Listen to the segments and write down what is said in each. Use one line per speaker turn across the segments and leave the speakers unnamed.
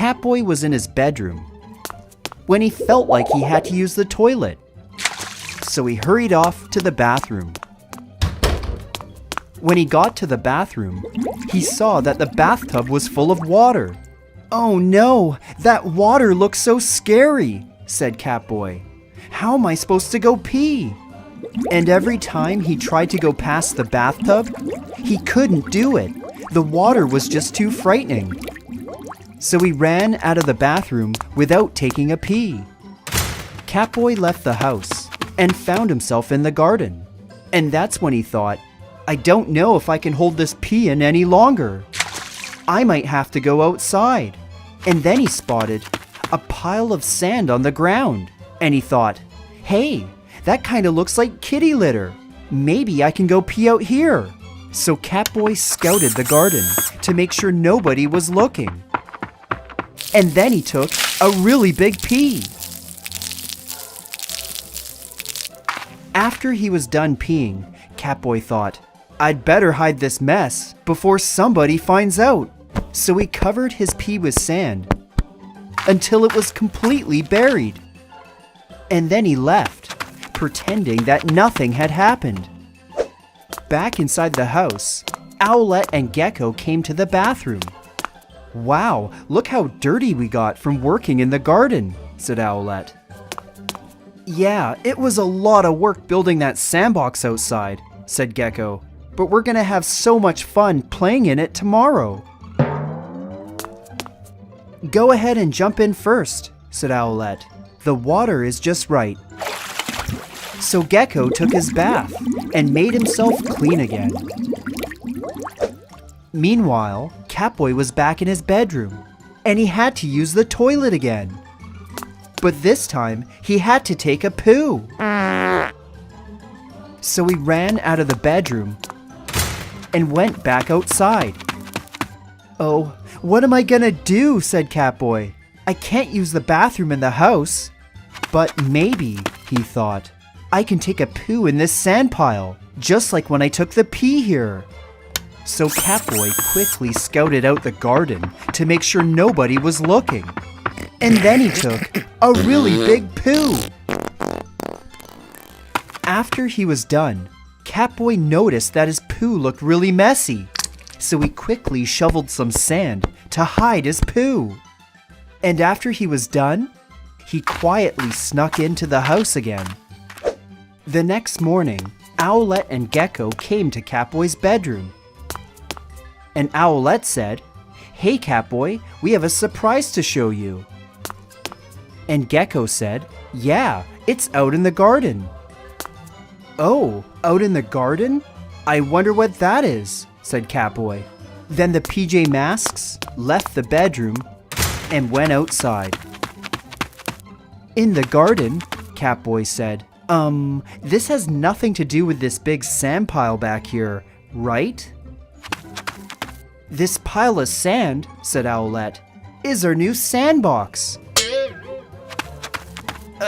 Catboy was in his bedroom when he felt like he had to use the toilet. So he hurried off to the bathroom. When he got to the bathroom, he saw that the bathtub was full of water. "Oh no, that water looks so scary," said Catboy. "How am I supposed to go pee?" And every time he tried to go past the bathtub, he couldn't do it. The water was just too frightening. So he ran out of the bathroom without taking a pee. Catboy left the house and found himself in the garden. And that's when he thought, "I don't know if I can hold this pee in any longer. I might have to go outside." And then he spotted a pile of sand on the ground. And he thought, "Hey, that kind of looks like kitty litter. Maybe I can go pee out here." So Catboy scouted the garden to make sure nobody was looking. And then he took a really big pee. After he was done peeing, Catboy thought, "I'd better hide this mess before somebody finds out." So he covered his pee with sand until it was completely buried. And then he left, pretending that nothing had happened. Back inside the house, Owlette and Gekko came to the bathroom. "Wow, look how dirty we got from working in the garden," said Owlette. "Yeah, it was a lot of work building that sandbox outside," said Gekko. "But we're gonna have so much fun playing in it tomorrow." "Go ahead and jump in first," said Owlette. "The water is just right." So Gekko took his bath and made himself clean again. Meanwhile, Catboy was back in his bedroom, and he had to use the toilet again. But this time, he had to take a poo. So he ran out of the bedroom and went back outside. "Oh, what am I gonna do?" said Catboy. "I can't use the bathroom in the house. But maybe," he thought, "I can take a poo in this sand pile, just like when I took the pee here." So Catboy quickly scouted out the garden to make sure nobody was looking. And then he took a really big poo. After he was done, Catboy noticed that his poo looked really messy. So he quickly shoveled some sand to hide his poo. And after he was done, he quietly snuck into the house again. The next morning, Owlette and Gekko came to Catboy's bedroom. And Owlette said, "Hey Catboy, we have a surprise to show you." And Gekko said, "Yeah, it's out in the garden." "Oh, out in the garden? I wonder what that is," said Catboy. Then the PJ Masks left the bedroom and went outside. "In the garden," Catboy said, this has nothing to do with this big sand pile back here, right?" "This pile of sand," said Owlette, "is our new sandbox."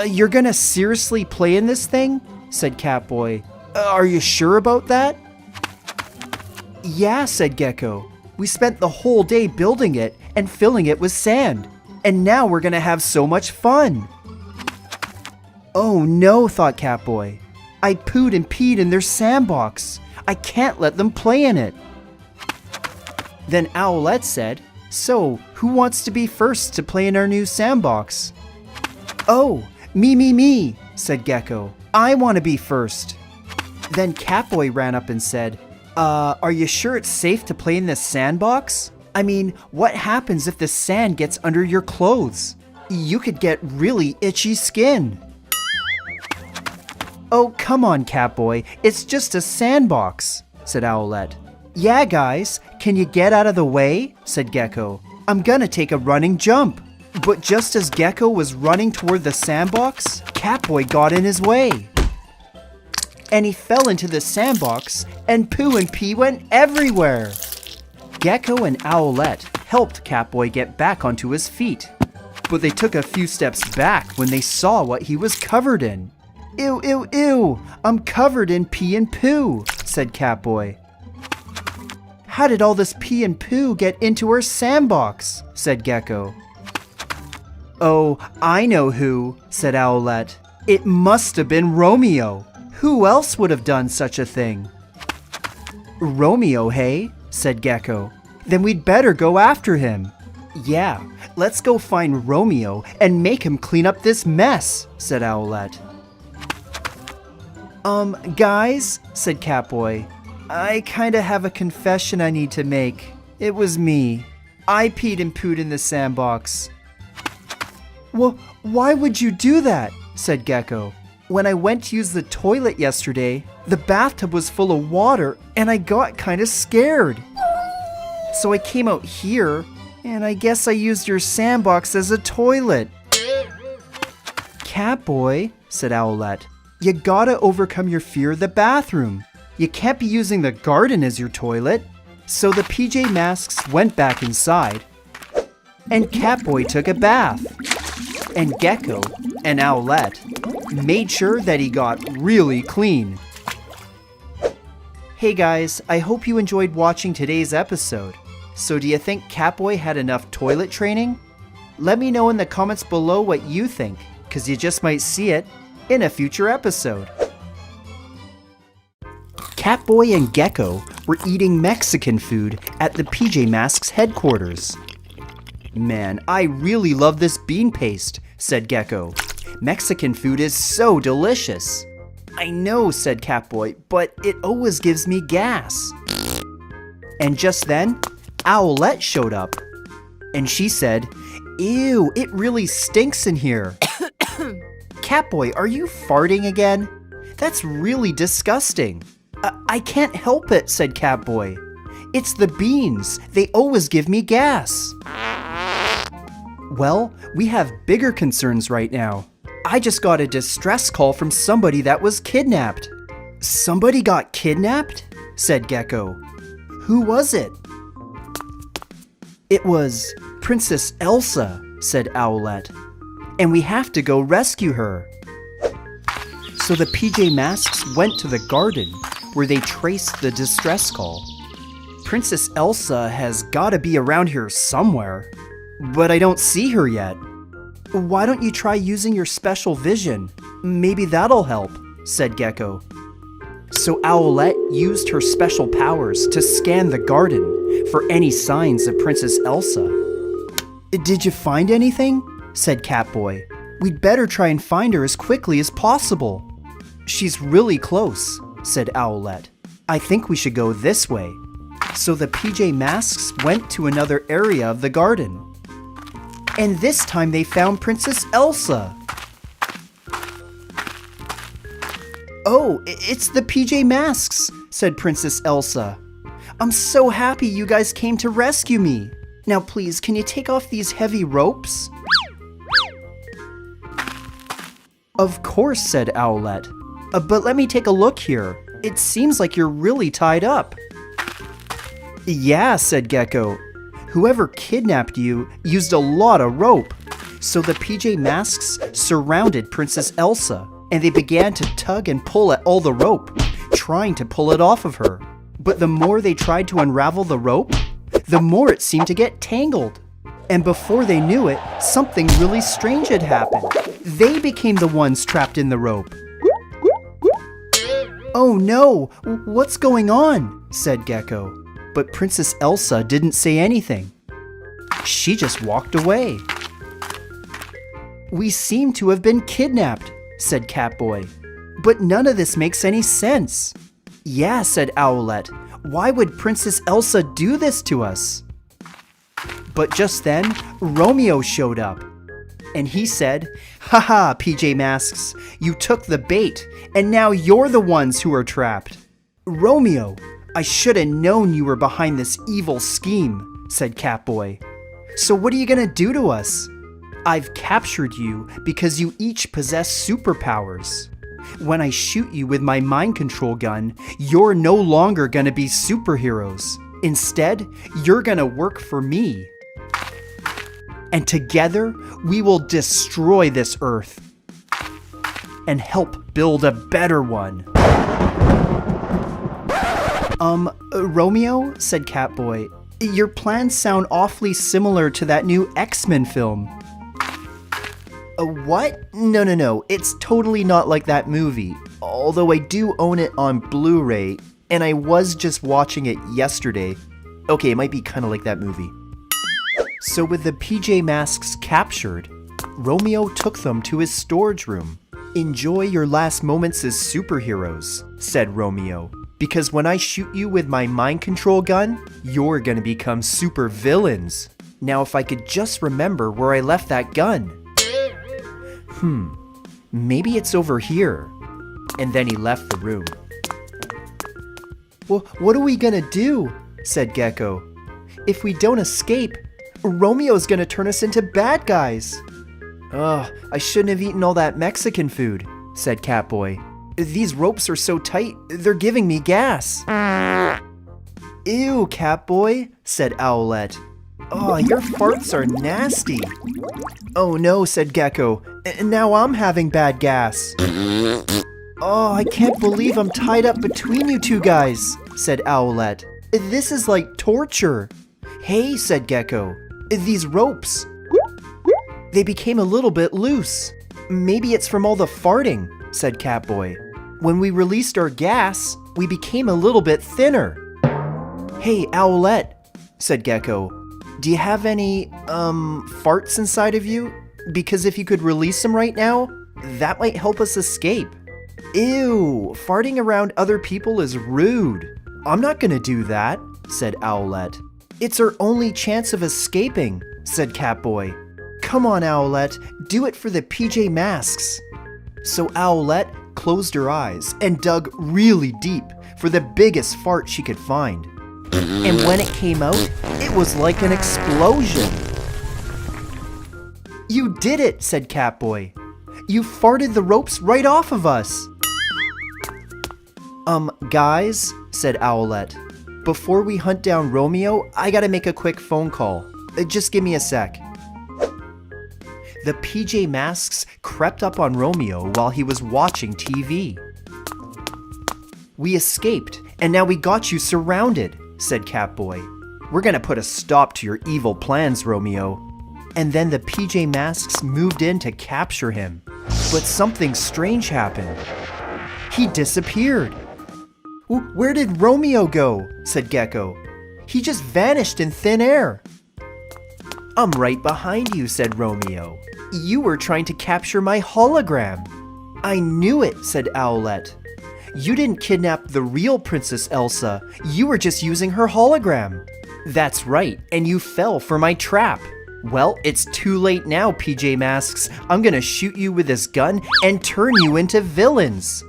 You're gonna seriously play in this thing?" said Catboy. "Are you sure about that?" "Yeah," said Gekko. "We spent the whole day building it and filling it with sand, and now we're gonna have so much fun." "Oh no," thought Catboy. "I pooed and peed in their sandbox. I can't let them play in it." Then Owlette said, "So, who wants to be first to play in our new sandbox?" "Oh, me, said Gekko. "I want to be first." Then Catboy ran up and said, Are you sure it's safe to play in this sandbox? I mean, what happens if the sand gets under your clothes? You could get really itchy skin." "Oh, come on, Catboy, it's just a sandbox," said Owlette. "Yeah, guys, can you get out of the way?" said Gekko. "I'm gonna take a running jump." But just as Gekko was running toward the sandbox, Catboy got in his way. And he fell into the sandbox, and poo and pee went everywhere. Gekko and Owlette helped Catboy get back onto his feet. But they took a few steps back when they saw what he was covered in. "Ew, ew, ew, I'm covered in pee and poo," said Catboy. "How did all this pee and poo get into our sandbox?" said Gekko. Oh, I know who, said Owlette. It must have been Romeo. Who else would have done such a thing? Romeo, hey? Said Gekko. Then we'd better go after him. Yeah, let's go find Romeo and make him clean up this mess, said Owlette. Guys, said Catboy, I kinda have a confession I need to make. It was me. I peed and pooed in the sandbox. Well, why would you do that? Said Gekko. When I went to use the toilet yesterday, the bathtub was full of water and I got kinda scared. So I came out here, and I guess I used your sandbox as a toilet. Catboy, said Owlette, you gotta overcome your fear of the bathroom. You can't be using the garden as your toilet. So the PJ Masks went back inside, and Catboy took a bath. And Gekko and Owlette made sure that he got really clean. Hey guys, I hope you enjoyed watching today's episode. So do you think Catboy had enough toilet training? Let me know in the comments below what you think, because you just might see it in a future episode. Catboy and Gekko were eating Mexican food at the PJ Masks headquarters. Man, I really love this bean paste, said Gekko. Mexican food is so delicious. I know, said Catboy, but it always gives me gas. And just then, Owlette showed up, and she said, Ew, it really stinks in here. Catboy, are you farting again? That's really disgusting. I can't help it, said Catboy. It's the beans. They always give me gas. Well, we have bigger concerns right now. I just got a distress call from somebody that was kidnapped. Somebody got kidnapped? Said Gekko. Who was it? It was Princess Elsa, said Owlette. And we have to go rescue her. So the PJ Masks went to the garden where they traced the distress call. Princess Elsa has gotta be around here somewhere, but I don't see her yet. Why don't you try using your special vision? Maybe that'll help, said Gekko. So Owlette used her special powers to scan the garden for any signs of Princess Elsa. Did you find anything? Said Catboy. We'd better try and find her as quickly as possible. She's really close, said Owlette. I think we should go this way. So the PJ Masks went to another area of the garden. And this time they found Princess Elsa. Oh, it's the PJ Masks, said Princess Elsa. I'm so happy you guys came to rescue me. Now please, can you take off these heavy ropes? Of course, said Owlette. But let me take a look here. It seems like you're really tied up. Yeah, said Gekko. Whoever kidnapped you used a lot of rope. So the PJ Masks surrounded Princess Elsa, and they began to tug and pull at all the rope, trying to pull it off of her. But the more they tried to unravel the rope, the more it seemed to get tangled. And before they knew it, something really strange had happened. They became the ones trapped in the rope. Oh no, what's going on? Said Gekko. But Princess Elsa didn't say anything. She just walked away. We seem to have been kidnapped, said Catboy. But none of this makes any sense. Yeah, said Owlette. Why would Princess Elsa do this to us? But just then, Romeo showed up. And he said, Haha, PJ Masks, you took the bait, and now you're the ones who are trapped. Romeo, I should have known you were behind this evil scheme, said Catboy. So what are you gonna do to us? I've captured you because you each possess superpowers. When I shoot you with my mind control gun, you're no longer gonna be superheroes. Instead, you're gonna work for me. And together, we will destroy this Earth and help build a better one. Romeo, said Catboy, your plans sound awfully similar to that new X-Men film. A what? No. It's totally not like that movie. Although I do own it on Blu-ray, and I was just watching it yesterday. Okay, it might be kind of like that movie. So with the PJ Masks captured, Romeo took them to his storage room. "Enjoy your last moments as superheroes," said Romeo, "because when I shoot you with my mind control gun, you're gonna become super villains. Now if I could just remember where I left that gun. Maybe it's over here." And then he left the room. "Well, what are we gonna do?" said Gekko. "If we don't escape, Romeo's gonna turn us into bad guys." "Ugh, I shouldn't have eaten all that Mexican food," said Catboy. "These ropes are so tight, they're giving me gas." "Ew, Catboy," said Owlette. "Oh, your farts are nasty." "Oh no," said Gekko. "Now I'm having bad gas." "Oh, I can't believe I'm tied up between you two guys," said Owlette. "This is like torture." "Hey," said Gekko, "these ropes, they became a little bit loose." "Maybe it's from all the farting," said Catboy. "When we released our gas, we became a little bit thinner." "Hey, Owlette," said Gekko, "do you have any, farts inside of you? Because if you could release them right now, that might help us escape." "Ew, farting around other people is rude. I'm not gonna do that," said Owlette. "It's our only chance of escaping," said Catboy. "Come on, Owlette, do it for the PJ Masks." So Owlette closed her eyes and dug really deep for the biggest fart she could find. And when it came out, it was like an explosion. "You did it," said Catboy. "You farted the ropes right off of us." Guys," said Owlette, "before we hunt down Romeo, I gotta make a quick phone call. Just give me a sec." The PJ Masks crept up on Romeo while he was watching TV. "We escaped, and now we got you surrounded," said Catboy. "We're gonna put a stop to your evil plans, Romeo." And then the PJ Masks moved in to capture him. But something strange happened. He disappeared. "Where did Romeo go?" said Gekko. "He just vanished in thin air." "I'm right behind you," said Romeo. "You were trying to capture my hologram." "I knew it," said Owlette. "You didn't kidnap the real Princess Elsa. You were just using her hologram." "That's right, and you fell for my trap." "Well, it's too late now, PJ Masks. I'm gonna shoot you with this gun and turn you into villains."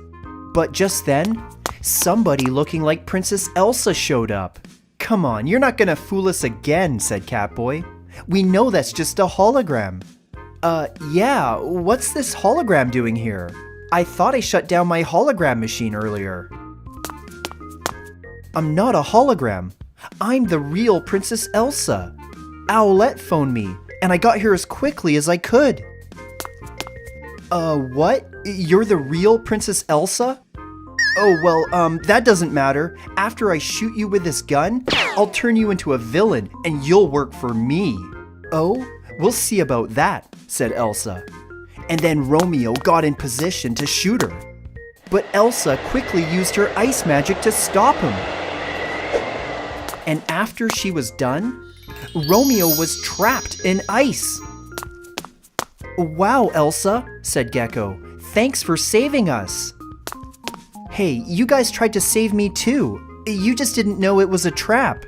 But just then, somebody looking like Princess Elsa showed up. "Come on, you're not gonna fool us again," said Catboy. "We know that's just a hologram." Yeah, what's this hologram doing here? I thought I shut down my hologram machine earlier." "I'm not a hologram. I'm the real Princess Elsa. Owlette phoned me, and I got here as quickly as I could." What? You're the real Princess Elsa?" "Oh, well, that doesn't matter. After I shoot you with this gun, I'll turn you into a villain, and you'll work for me." "Oh, we'll see about that," said Elsa. And then Romeo got in position to shoot her. But Elsa quickly used her ice magic to stop him. And after she was done, Romeo was trapped in ice. "Wow, Elsa," said Gekko. "Thanks for saving us." "Hey, you guys tried to save me too. You just didn't know it was a trap."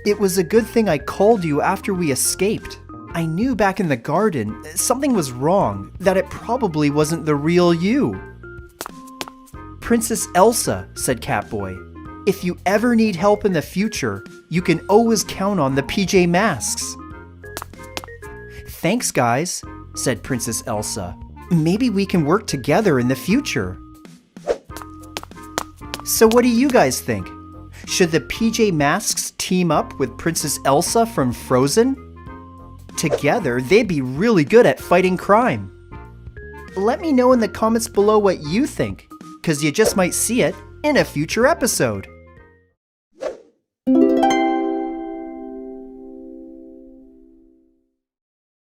"It was a good thing I called you after we escaped. I knew back in the garden something was wrong, that it probably wasn't the real you." "Princess Elsa," said Catboy, "if you ever need help in the future, you can always count on the PJ Masks." "Thanks, guys," said Princess Elsa. "Maybe we can work together in the future." So what do you guys think? Should the PJ Masks team up with Princess Elsa from Frozen? Together, they'd be really good at fighting crime. Let me know in the comments below what you think, because you just might see it in a future episode.